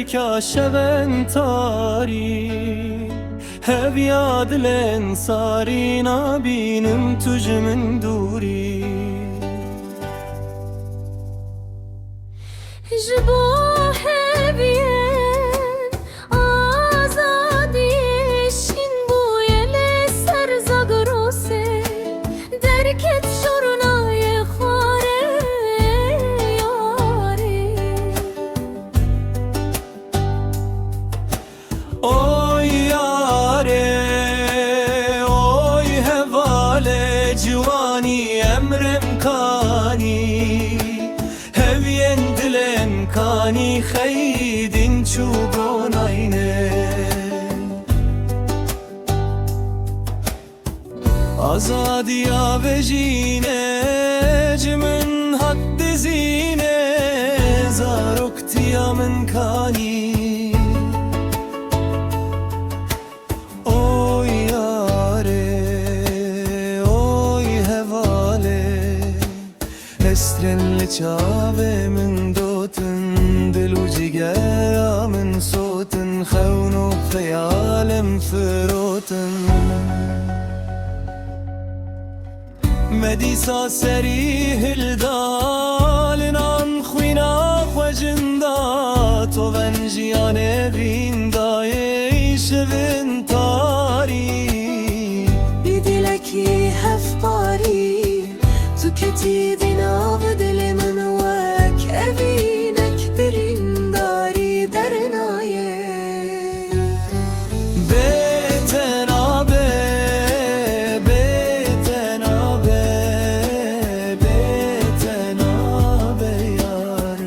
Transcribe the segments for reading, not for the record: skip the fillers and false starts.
درکا شون تاری هب یاد لن ساری نبینم تج من دوری جبو هبین آزادیشین بویل سر زگروسه درکت شرنای خواره یاری oy yare oy hevale civani emrem kani hevyen dilen kani khaydin çubon ayne azadiya vejine cimin haddi zine zaruktiya min kani Esrenli çave min dotun Dilu cigera min sotun Khevnu khayalem firotun Medisa seri hildalin an khwina khwajinda To ven jiyane vindaye işevin tari بدلکی هفباری تو کتی ناو دل من وک اوینک برنداری در نایه Betenabe, betenabe, betenabe yar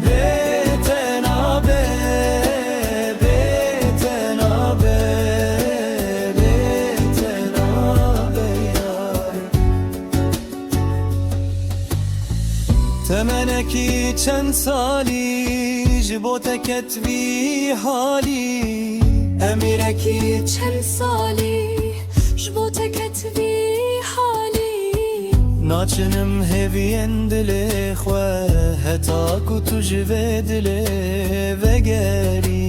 Betenabe, betenabe, betenabe yar Temeneki çend sali Jibo teketvi hali Emireki چند سالی جبو تکتوی حالی Naçınım heviyen dile xwe Heta ku tu ji vê dilê vegeri